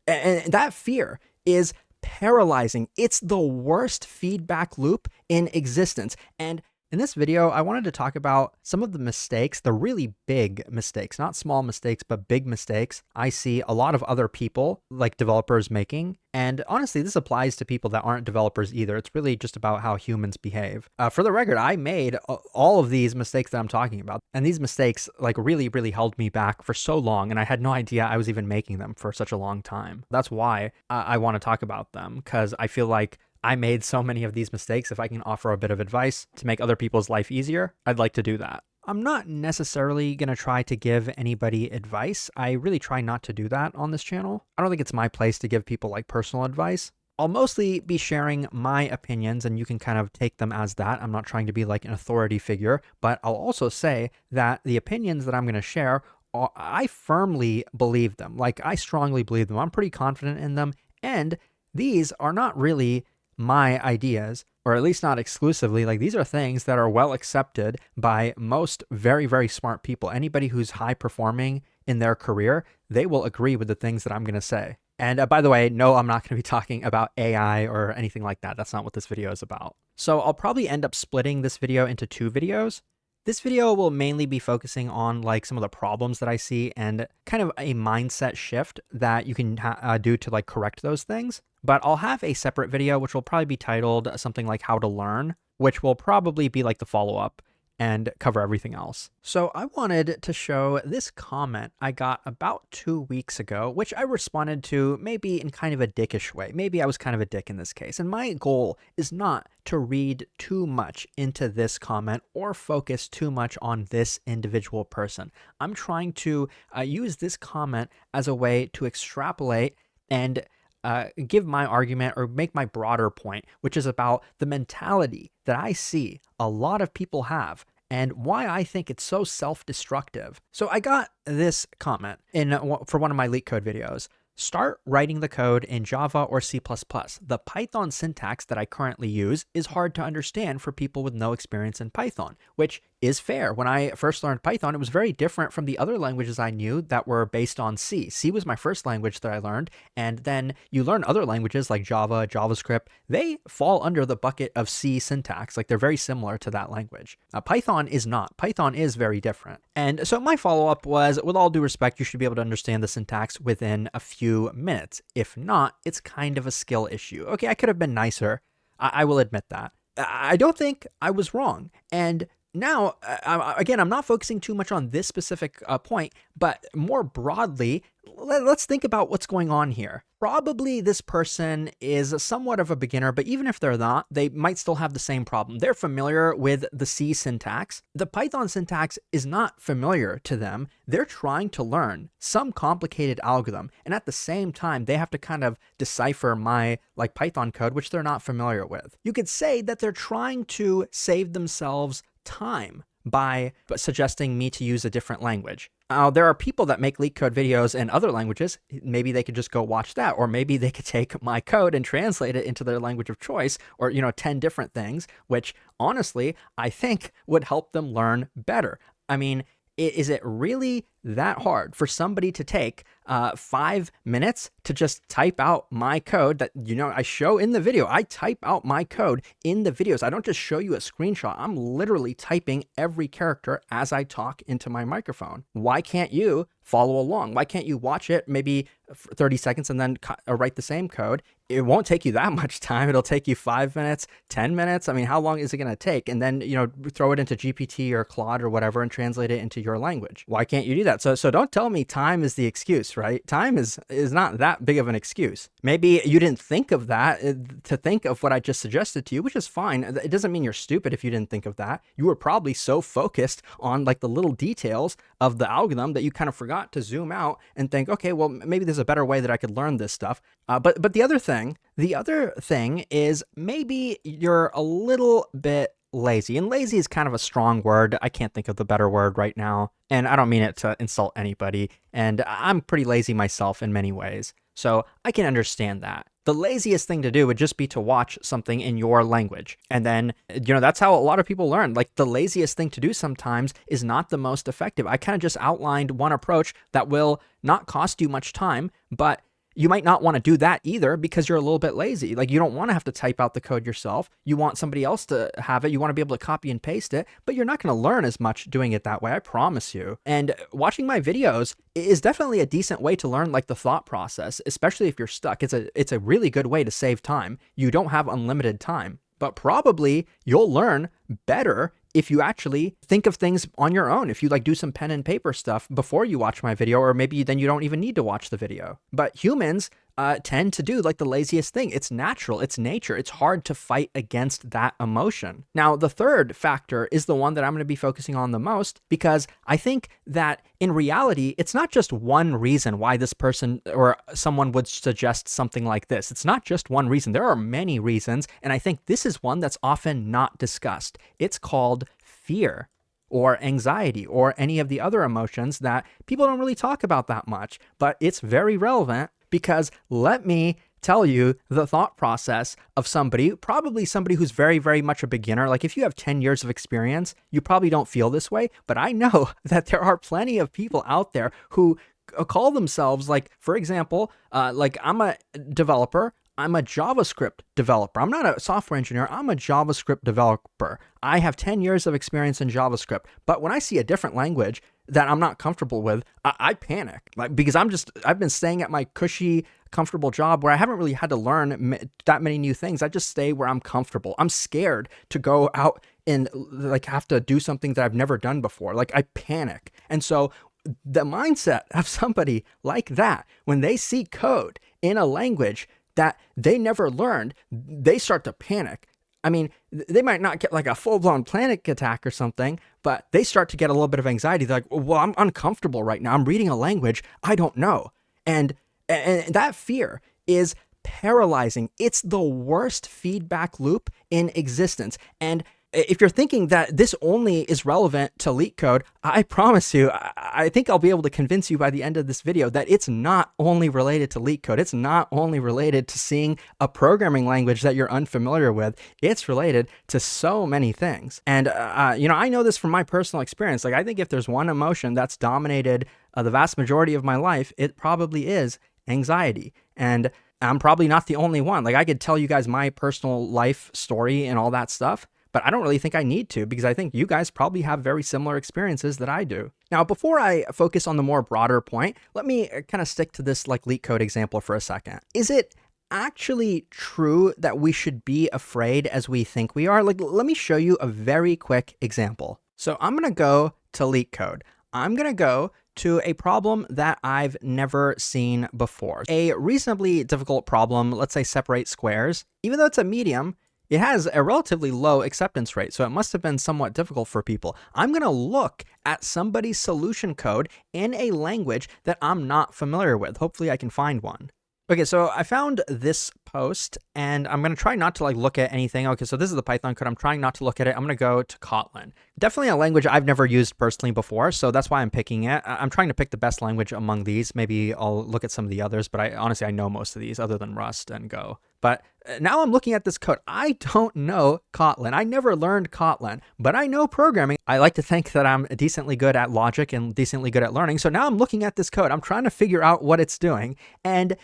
And that fear is paralyzing. It's the worst feedback loop in existence. And in this video, I wanted to talk about some of the mistakes, the really big mistakes, not small mistakes, but big mistakes I see a lot of other people, like developers, making. And honestly, this applies to people that aren't developers either. It's really just about how humans behave. For the record, I made all of these mistakes that I'm talking about. And these mistakes like really held me back for so long. And I had no idea I was even making them for such a long time. That's why I want to talk about them, because I feel like I made so many of these mistakes. If I can offer a bit of advice to make other people's life easier, I'd like to do that. I'm not necessarily going to try to give anybody advice. I really try not to do that on this channel. I don't think it's my place to give people like personal advice. I'll mostly be sharing my opinions, and you can kind of take them as that. I'm not trying to be like an authority figure, but I'll also say that the opinions that I'm going to share, I firmly believe them. Like, I strongly believe them. I'm pretty confident in them. And these are not really my ideas, or at least not exclusively. Like, these are things that are well accepted by most very smart people. Anybody who's high performing in their career, they will agree with the things that I'm going to say. And by the way, no, I'm not going to be talking about AI or anything like that. That's not what this video is about. So I'll probably end up splitting this video into two videos. This video will mainly be focusing on like some of the problems that I see and kind of a mindset shift that you can do to like correct those things. But I'll have a separate video, which will probably be titled something like How to Learn, which will probably be like the follow-up and cover everything else. So I wanted to show this comment I got about 2 weeks ago, which I responded to maybe in kind of a dickish way. Maybe I was kind of a dick in this case. And my goal is not to read too much into this comment or focus too much on this individual person. I'm trying to use this comment as a way to extrapolate and give my argument or make my broader point, which is about the mentality that I see a lot of people have and why I think it's so self-destructive. So I got this comment for one of my LeetCode videos. Start writing the code in Java or C++. The Python syntax that I currently use is hard to understand for people with no experience in Python, which is fair. When I first learned Python, it was very different from the other languages I knew that were based on C. C was my first language that I learned, and then you learn other languages like Java, JavaScript. They fall under the bucket of C syntax. Like, they're very similar to that language. Python is not. Python is very different. And so my follow-up was, with all due respect, you should be able to understand the syntax within a few minutes. If not, it's kind of a skill issue. Okay, I could have been nicer. I will admit that. I don't think I was wrong. And now, again, I'm not focusing too much on this specific point, but more broadly, let's think about what's going on here. Probably this person is somewhat of a beginner, but even if they're not, they might still have the same problem. They're familiar with the C syntax. The Python syntax is not familiar to them. They're trying to learn some complicated algorithm, and at the same time, they have to kind of decipher my like Python code, which they're not familiar with. You could say that they're trying to save themselves time by suggesting me to use a different language. There are people that make LeetCode videos in other languages. Maybe they could just go watch that, or maybe they could take my code and translate it into their language of choice, or 10 different things, which honestly, I think would help them learn better. I mean, is it really that hard for somebody to take 5 minutes to just type out my code that, I show in the video? I type out my code in the videos. I don't just show you a screenshot. I'm literally typing every character as I talk into my microphone. Why can't you follow along? Why can't you watch it maybe 30 seconds and then write the same code? It won't take you that much time. It'll take you 5 minutes, 10 minutes. I mean, how long is it going to take? And then, throw it into GPT or Claude or whatever and translate it into your language. Why can't you do that? So don't tell me time is the excuse, right? Time is not that big of an excuse. Maybe you didn't think of that to think of what I just suggested to you, which is fine. It doesn't mean you're stupid if you didn't think of that. You were probably so focused on like the little details of the algorithm that you kind of forgot to zoom out and think, okay, well, maybe there's a better way that I could learn this stuff. But the other thing is maybe you're a little bit lazy. And lazy is kind of a strong word. I can't think of the better word right now. And I don't mean it to insult anybody. And I'm pretty lazy myself in many ways. So I can understand that. The laziest thing to do would just be to watch something in your language. And then, that's how a lot of people learn. Like, the laziest thing to do sometimes is not the most effective. I kind of just outlined one approach that will not cost you much time, but you might not want to do that either because you're a little bit lazy. Like you don't want to have to type out the code yourself. You want somebody else to have it. You want to be able to copy and paste it, but you're not going to learn as much doing it that way. I promise you. And watching my videos is definitely a decent way to learn like the thought process, especially if you're stuck. It's a really good way to save time. You don't have unlimited time, but probably you'll learn better if you actually think of things on your own, if you like do some pen and paper stuff before you watch my video, or maybe then you don't even need to watch the video. But humans tend to do like the laziest thing. It's natural, it's nature. It's hard to fight against that emotion. Now, the third factor is the one that I'm going to be focusing on the most, because I think that in reality, it's not just one reason why this person or someone would suggest something like this. It's not just one reason. There are many reasons, and I think this is one that's often not discussed. It's called fear or anxiety or any of the other emotions that people don't really talk about that much, but it's very relevant because let me tell you the thought process of somebody, probably somebody who's very, very much a beginner. Like if you have 10 years of experience, you probably don't feel this way, but I know that there are plenty of people out there who call themselves, like, for example, like I'm a developer. I'm a JavaScript developer. I'm not a software engineer. I'm a JavaScript developer. I have 10 years of experience in JavaScript. But when I see a different language that I'm not comfortable with, I panic, like, because I've been staying at my cushy, comfortable job where I haven't really had to learn that many new things. I just stay where I'm comfortable. I'm scared to go out and like have to do something that I've never done before. Like I panic. And so the mindset of somebody like that, when they see code in a language that they never learned, they start to panic. I mean, they might not get like a full-blown panic attack or something, but they start to get a little bit of anxiety. They're like, well, I'm uncomfortable right now. I'm reading a language I don't know. And that fear is paralyzing. It's the worst feedback loop in existence. And if you're thinking that this only is relevant to LeetCode, I promise you, I think I'll be able to convince you by the end of this video that it's not only related to LeetCode. It's not only related to seeing a programming language that you're unfamiliar with. It's related to so many things. And, I know this from my personal experience. Like, I think if there's one emotion that's dominated the vast majority of my life, it probably is anxiety. And I'm probably not the only one. Like, I could tell you guys my personal life story and all that stuff, but I don't really think I need to, because I think you guys probably have very similar experiences that I do. Now, before I focus on the more broader point, let me kind of stick to this like LeetCode example for a second. Is it actually true that we should be afraid as we think we are? Like, let me show you a very quick example. So I'm going to go to LeetCode. I'm going to go to a problem that I've never seen before. A reasonably difficult problem, let's say separate squares. Even though it's a medium, it has a relatively low acceptance rate, so it must have been somewhat difficult for people. I'm going to look at somebody's solution code in a language that I'm not familiar with. Hopefully I can find one. Okay, so I found this post, and I'm going to try not to like look at anything. Okay, so this is the Python code. I'm trying not to look at it. I'm going to go to Kotlin. Definitely a language I've never used personally before, so that's why I'm picking it. I'm trying to pick the best language among these. Maybe I'll look at some of the others, but honestly, I know most of these other than Rust and Go. But now I'm looking at this code. I don't know Kotlin. I never learned Kotlin, but I know programming. I like to think that I'm decently good at logic and decently good at learning. So now I'm looking at this code. I'm trying to figure out what it's doing. And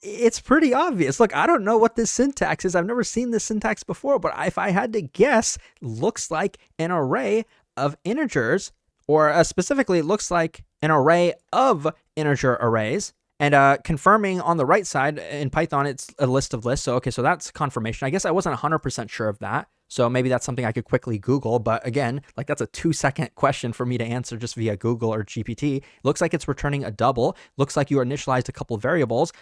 it's pretty obvious. Look, I don't know what this syntax is. I've never seen this syntax before, but if I had to guess, looks like an array of integers, or specifically it looks like an array of integer arrays. And confirming on the right side in Python, it's a list of lists. So, okay, so that's confirmation. I guess I wasn't 100% sure of that. So maybe that's something I could quickly Google. But again, like that's a 2-second question for me to answer just via Google or GPT. Looks like it's returning a double. Looks like you initialized a couple variables.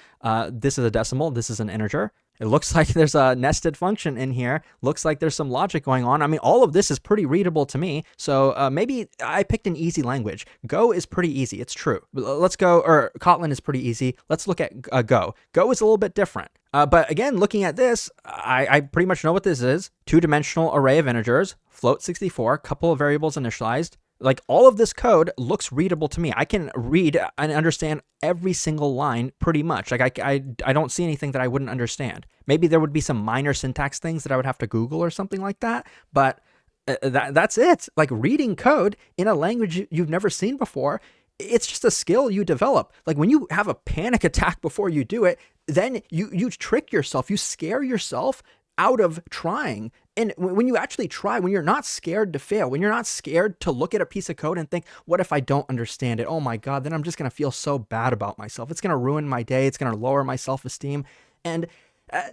This is a decimal. This is an integer. It looks like there's a nested function in here. Looks like there's some logic going on. I mean, all of this is pretty readable to me. So maybe I picked an easy language. Go is pretty easy. It's true. Let's go, or Kotlin is pretty easy. Let's look at Go. Go is a little bit different. But again, looking at this, I pretty much know what this is. 2-dimensional array of integers, float 64, couple of variables initialized. Like all of this code looks readable to me. I can read and understand every single line pretty much. Like I don't see anything that I wouldn't understand. Maybe there would be some minor syntax things that I would have to Google or something like that. But that's it. Like reading code in a language you've never seen before it's just a skill you develop. Like when you have a panic attack before you do it, then you trick yourself, you scare yourself out of trying. And when you actually try, when you're not scared to fail, when you're not scared to look at a piece of code and think, what if I don't understand it? Oh my God, then I'm just going to feel so bad about myself. It's going to ruin my day. It's going to lower my self-esteem. And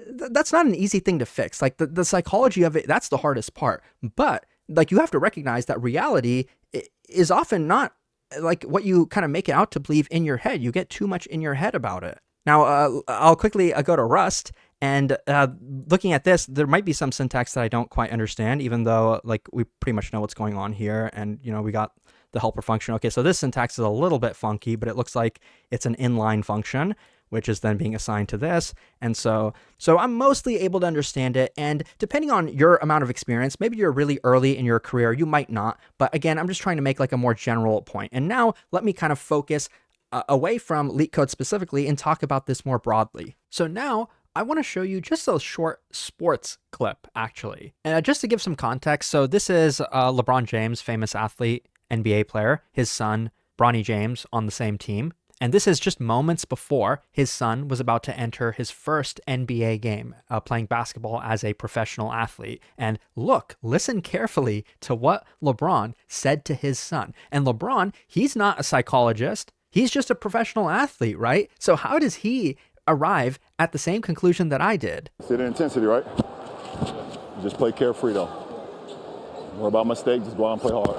that's not an easy thing to fix. Like the psychology of it, that's the hardest part. But like you have to recognize that reality is often not like what you kind of make it out to believe in your head. You get too much in your head about it. Now, I'll quickly go to Rust, and looking at this, there might be some syntax that I don't quite understand, even though like we pretty much know what's going on here, and we got the helper function. Okay, so this syntax is a little bit funky, but it looks like it's an inline function, which is then being assigned to this. And so I'm mostly able to understand it. And depending on your amount of experience, maybe you're really early in your career, you might not. But again, I'm just trying to make like a more general point. And now let me kind of focus away from LeetCode specifically and talk about this more broadly. So now I want to show you just a short sports clip, actually. And just to give some context, so this is LeBron James, famous athlete, NBA player, his son, Bronny James, on the same team. And this is just moments before his son was about to enter his first NBA game, playing basketball as a professional athlete. And listen carefully to what LeBron said to his son. And LeBron, he's not a psychologist. He's just a professional athlete, right? So how does he arrive at the same conclusion that I did? See the intensity, right? Just play carefree, though. Don't worry about mistakes. Just go out and play hard.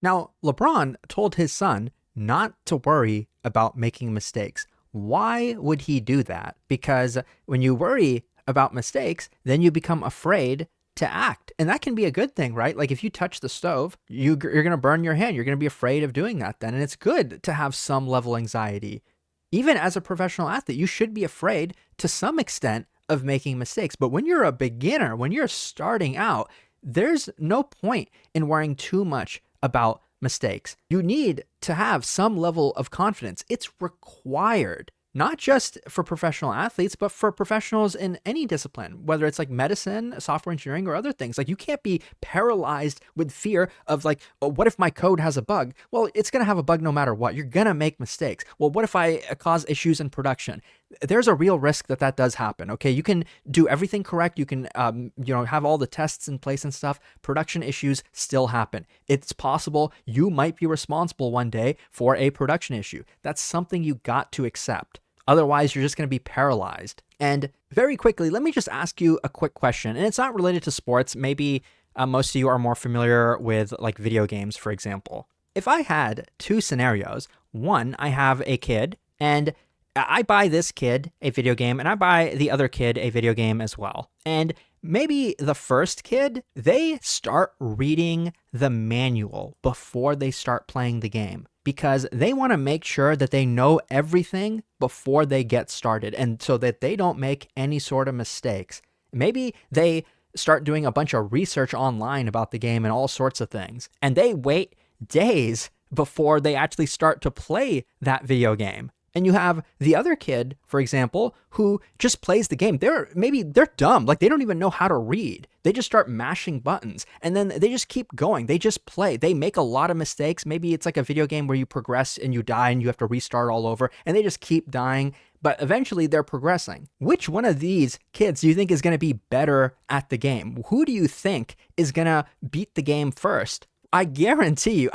Now, LeBron told his son not to worry about making mistakes. Why would he do that? Because when you worry about mistakes, then you become afraid to act. And that can be a good thing, right? Like if you touch the stove, you're going to burn your hand. You're going to be afraid of doing that then. And it's good to have some level of anxiety. Even as a professional athlete, you should be afraid to some extent of making mistakes. But when you're a beginner, when you're starting out, there's no point in worrying too much about mistakes. You need to have some level of confidence. It's required, not just for professional athletes, but for professionals in any discipline, whether it's like medicine, software engineering, or other things. Like you can't be paralyzed with fear of like, oh, what if my code has a bug? Well, it's going to have a bug no matter what. You're going to make mistakes. Well, what if I cause issues in production? There's a real risk that that does happen. Okay, you can do everything correct. You can, have all the tests in place and stuff. Production issues still happen. It's possible you might be responsible one day for a production issue. That's something you got to accept. Otherwise, you're just going to be paralyzed. And very quickly, let me just ask you a quick question. And it's not related to sports. Maybe most of you are more familiar with like video games, for example. If I had two scenarios, one, I have a kid and I buy this kid a video game and I buy the other kid a video game as well. And maybe the first kid, they start reading the manual before they start playing the game because they want to make sure that they know everything before they get started and so that they don't make any sort of mistakes. Maybe they start doing a bunch of research online about the game and all sorts of things, and they wait days before they actually start to play that video game. And you have the other kid, for example, who just plays the game. They're dumb. Like they don't even know how to read. They just start mashing buttons and then they just keep going. They just play. They make a lot of mistakes. Maybe it's like a video game where you progress and you die and you have to restart all over and they just keep dying. But eventually they're progressing. Which one of these kids do you think is going to be better at the game? Who do you think is going to beat the game first? I guarantee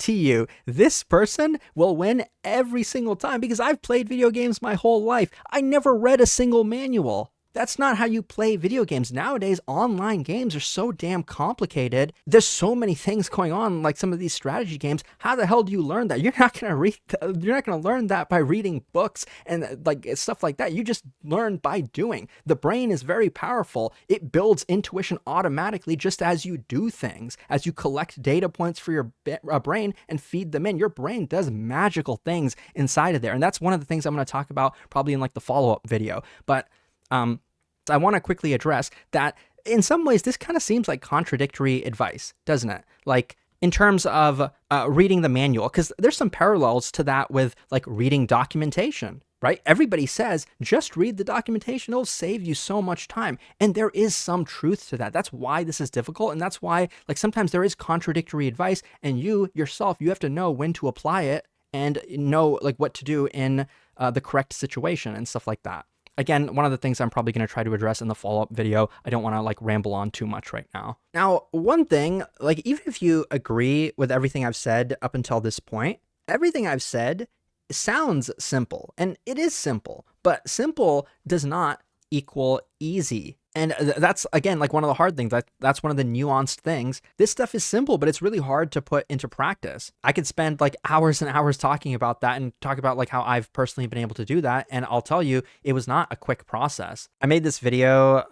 you, this person will win every single time because I've played video games my whole life. I never read a single manual. That's not how you play video games. Nowadays, online games are so damn complicated. There's so many things going on, like some of these strategy games. How the hell do you learn that? You're not gonna learn that by reading books and like stuff like that. You just learn by doing. The brain is very powerful. It builds intuition automatically just as you do things. As you collect data points for your brain and feed them in, your brain does magical things inside of there. And that's one of the things I'm going to talk about probably in like the follow-up video. But I want to quickly address that in some ways, this kind of seems like contradictory advice, doesn't it? Like in terms of reading the manual, because there's some parallels to that with like reading documentation. right? Everybody says, just read the documentation. It'll save you so much time. And there is some truth to that. That's why this is difficult. And that's why, like, sometimes there is contradictory advice, and you yourself, you have to know when to apply it and know like what to do in the correct situation and stuff like that. Again, one of the things I'm probably going to try to address in the follow-up video. I don't want to like ramble on too much right now. Now, one thing, like even if you agree with everything I've said up until this point, everything I've said sounds simple, and it is simple, but simple does not equal easy. And that's, again, like one of the hard things. That's one of the nuanced things. This stuff is simple, but it's really hard to put into practice. I could spend like hours and hours talking about that and talk about like how I've personally been able to do that. And I'll tell you, it was not a quick process. I made this video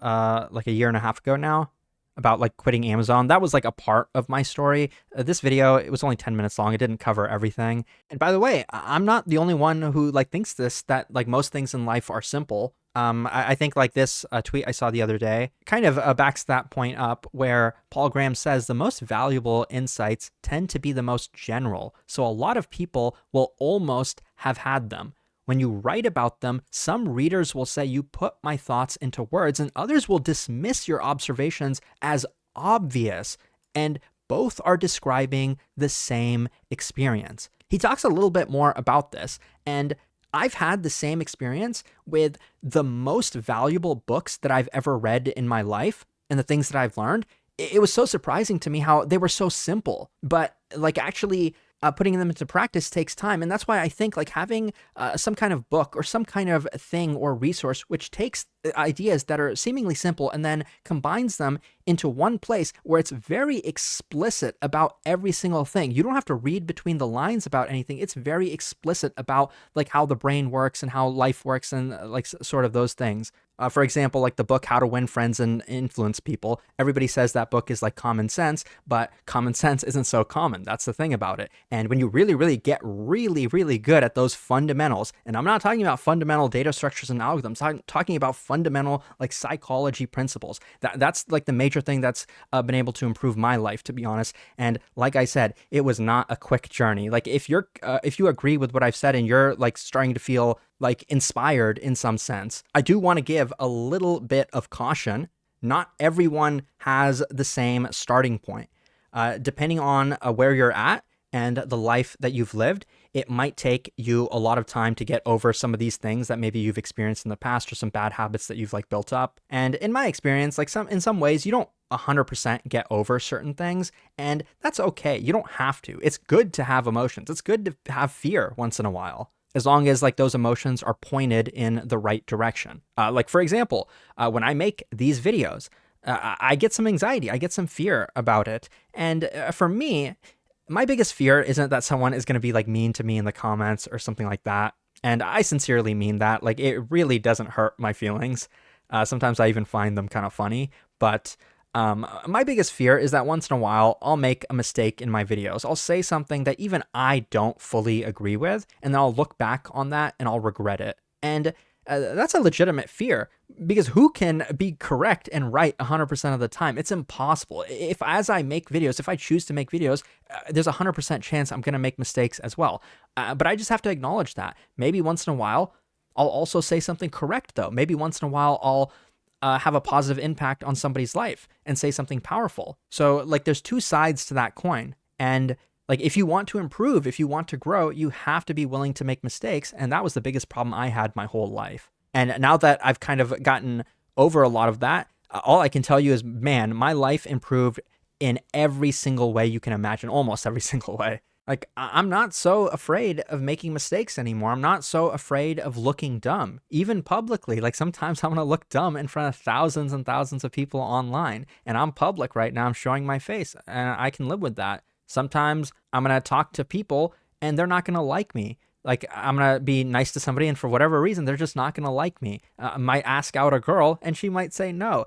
like a year and a half ago now about like quitting Amazon. That was like a part of my story. This video, it was only 10 minutes long. It didn't cover everything. And by the way, I'm not the only one who like thinks this, that like most things in life are simple. I think like this tweet I saw the other day kind of backs that point up, where Paul Graham says the most valuable insights tend to be the most general. So a lot of people will almost have had them. When you write about them, some readers will say you put my thoughts into words, and others will dismiss your observations as obvious. And both are describing the same experience. He talks a little bit more about this, and I've had the same experience with the most valuable books that I've ever read in my life and the things that I've learned. It was so surprising to me how they were so simple, but like actually putting them into practice takes time. And that's why I think like having some kind of book or some kind of thing or resource which takes ideas that are seemingly simple and then combines them into one place where it's very explicit about every single thing. You don't have to read between the lines about anything. It's very explicit about like how the brain works and how life works and like sort of those things. For example, like the book How to Win Friends and Influence People. Everybody says that book is like common sense, but common sense isn't so common. That's the thing about it. And when you really get really good at those fundamentals, and I'm not talking about fundamental data structures and algorithms, I'm talking about fundamental like psychology principles. That's like the major thing that's been able to improve my life, to be honest. And like I said, it was not a quick journey. Like if you agree with what I've said and you're like starting to feel like inspired in some sense, I do want to give a little bit of caution. Not everyone has the same starting point. Depending on where you're at and the life that you've lived, it might take you a lot of time to get over some of these things that maybe you've experienced in the past, or some bad habits that you've like built up. And in my experience, like in some ways, you don't 100% get over certain things, and that's okay. You don't have to. It's good to have emotions. It's good to have fear once in a while, as long as like those emotions are pointed in the right direction. Like for example, when I make these videos, I get some anxiety, I get some fear about it. And for me, my biggest fear isn't that someone is going to be like mean to me in the comments or something like that. And I sincerely mean that. Like it really doesn't hurt my feelings. Sometimes I even find them kind of funny, but my biggest fear is that once in a while, I'll make a mistake in my videos. I'll say something that even I don't fully agree with, and then I'll look back on that and I'll regret it. And that's a legitimate fear, because who can be correct and right 100% of the time? It's impossible. If as I make videos, if I choose to make videos, there's a 100% chance I'm going to make mistakes as well. But I just have to acknowledge that. Maybe once in a while, I'll also say something correct though. Maybe once in a while, I'll have a positive impact on somebody's life and say something powerful. So like there's two sides to that coin. And like if you want to improve, if you want to grow, you have to be willing to make mistakes. And that was the biggest problem I had my whole life. And now that I've kind of gotten over a lot of that, all I can tell you is, man, my life improved in every single way you can imagine, almost every single way. Like, I'm not so afraid of making mistakes anymore. I'm not so afraid of looking dumb, even publicly. Like sometimes I'm going to look dumb in front of thousands and thousands of people online, and I'm public right now. I'm showing my face, and I can live with that. Sometimes I'm going to talk to people and they're not going to like me. Like I'm going to be nice to somebody, and for whatever reason, they're just not going to like me. I might ask out a girl and she might say no.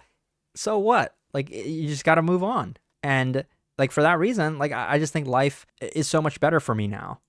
So what? Like you just got to move on. And like for that reason, like I just think life is so much better for me now.